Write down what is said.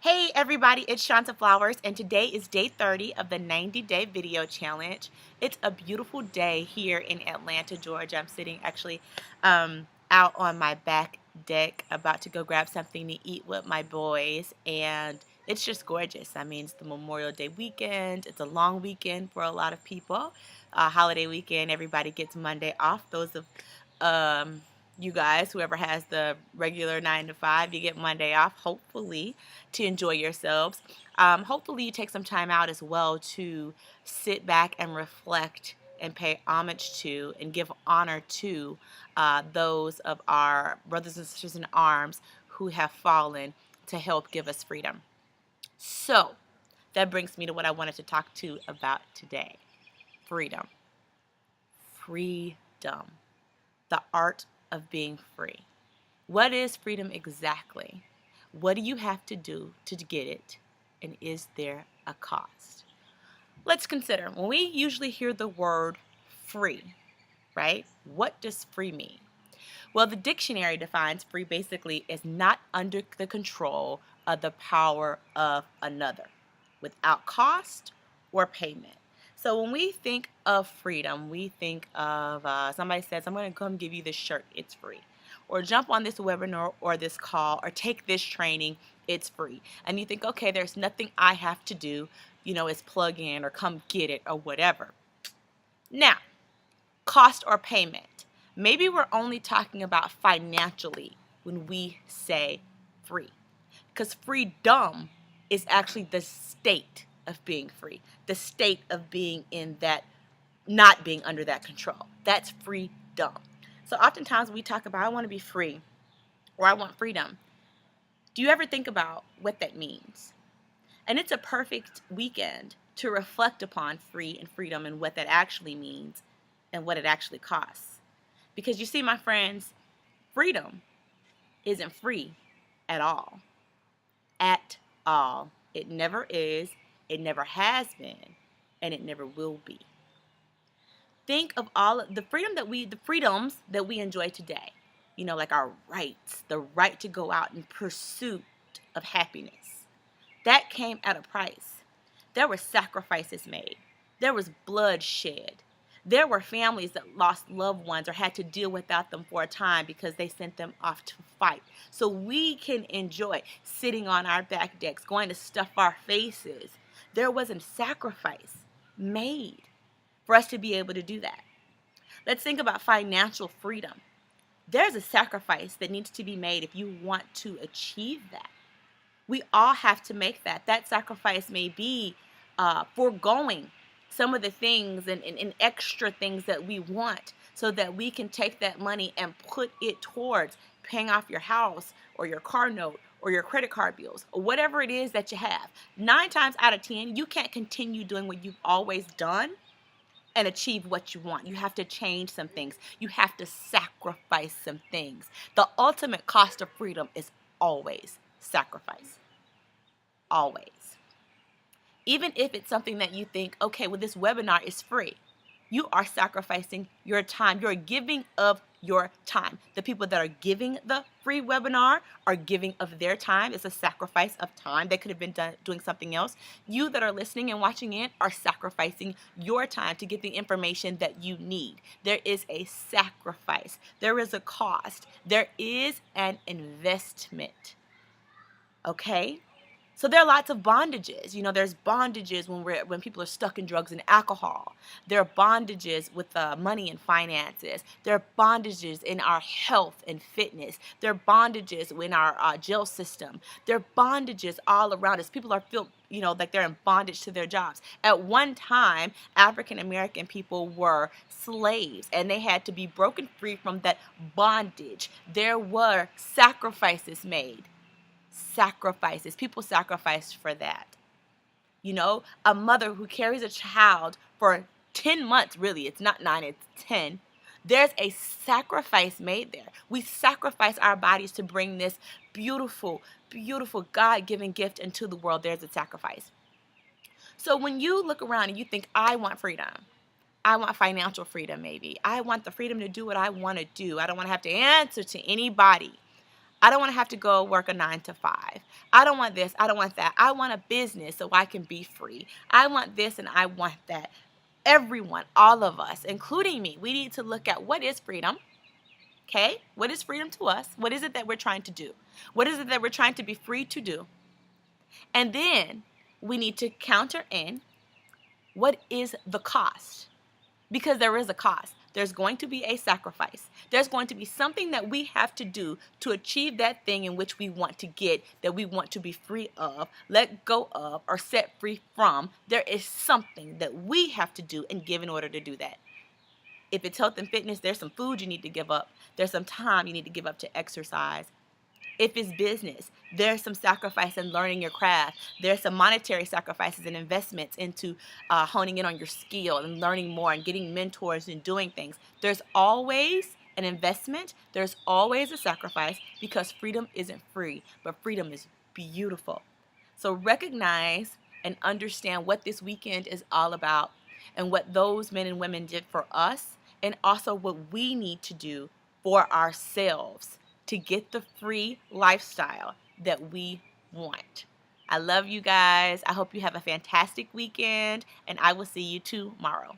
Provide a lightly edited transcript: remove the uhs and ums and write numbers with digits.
Hey everybody, it's Chonta Flowers, and today is day 30 of the 90-day video challenge. It's a beautiful day here in Atlanta, Georgia. I'm sitting actually out on my back deck about to go grab something to eat with my boys, and it's just gorgeous. I mean, it's the Memorial Day weekend. It's a long weekend for a lot of people. Holiday weekend, everybody gets Monday off. Those of you guys, whoever has the regular 9 to 5, you get Monday off, hopefully, to enjoy yourselves. Hopefully, you take some time out as well to sit back and reflect and pay homage to and give honor to those of our brothers and sisters in arms who have fallen to help give us freedom. So, that brings me to what I wanted to talk to about today. Freedom. Freedom. The art of being free. What is freedom exactly? What do you have to do to get it? And is there a cost? Let's consider, when we usually hear the word free, right? What does free mean? Well, the dictionary defines free basically as not under the control of the power of another, without cost or payment. So when we think of freedom, we think of somebody says, I'm going to come give you this shirt, it's free. Or jump on this webinar or this call or take this training, it's free. And you think, okay, there's nothing I have to do, it's plug in or come get it or whatever. Now, cost or payment. Maybe we're only talking about financially when we say free. Because freedom is actually the state of being free, the state of being in that, not being under that control. That's freedom. So oftentimes we talk about, I want to be free, or I want freedom. Do you ever think about what that means? And it's a perfect weekend to reflect upon free and freedom and what that actually means and what it actually costs. Because you see, my friends, freedom isn't free at all. At all. It never is, it never has been, and it never will be. Think of all of the freedoms that we enjoy today. Like our rights, the right to go out in pursuit of happiness. That came at a price. There were sacrifices made. There was blood shed. There were families that lost loved ones or had to deal without them for a time because they sent them off to fight. So we can enjoy sitting on our back decks, going to stuff our faces. There wasn't sacrifice made for us to be able to do that. Let's think about financial freedom. There's a sacrifice that needs to be made if you want to achieve that. We all have to make that. That sacrifice may be foregoing some of the things and extra things that we want so that we can take that money and put it towards paying off your house or your car note or your credit card bills or whatever it is that you have. 9 times out of 10, you can't continue doing what you've always done and achieve what you want. You have to change some things. You have to sacrifice some things. The ultimate cost of freedom is always sacrifice. Always. Even if it's something that you think, okay, well, this webinar is free. You are sacrificing your time. You're giving of your time. The people that are giving the free webinar are giving of their time. It's a sacrifice of time. They could have been doing something else. You that are listening and watching in are sacrificing your time to get the information that you need. There is a sacrifice. There is a cost. There is an investment. Okay? So there are lots of bondages. There's bondages when people are stuck in drugs and alcohol. There are bondages with money and finances. There are bondages in our health and fitness. There are bondages in our jail system. There are bondages all around us. People are feel like they're in bondage to their jobs. At one time, African American people were slaves, and they had to be broken free from that bondage. There were sacrifices made. Sacrifices. People sacrificed for that. A mother who carries a child for 10 months, really, it's not 9, it's 10. There's a sacrifice made there. We sacrifice our bodies to bring this beautiful, beautiful God-given gift into the world. There's a sacrifice. So when you look around and you think, I want freedom, I want financial freedom maybe, I want the freedom to do what I want to do, I don't want to have to answer to anybody, I don't want to have to go work a 9 to 5. I don't want this. I don't want that. I want a business so I can be free. I want this and I want that. Everyone, all of us, including me, we need to look at what is freedom. Okay? What is freedom to us? What is it that we're trying to do? What is it that we're trying to be free to do? And then we need to counter in what is the cost? Because there is a cost. There's going to be a sacrifice. There's going to be something that we have to do to achieve that thing in which we want to get, that we want to be free of, let go of, or set free from. There is something that we have to do and give in order to do that. If it's health and fitness, there's some food you need to give up. There's some time you need to give up to exercise. If it's business, there's some sacrifice in learning your craft. There's some monetary sacrifices and investments into honing in on your skill and learning more and getting mentors and doing things. There's always an investment. There's always a sacrifice, because freedom isn't free, but freedom is beautiful. So recognize and understand what this weekend is all about and what those men and women did for us, and also what we need to do for ourselves to get the free lifestyle that we want. I love you guys. I hope you have a fantastic weekend, and I will see you tomorrow.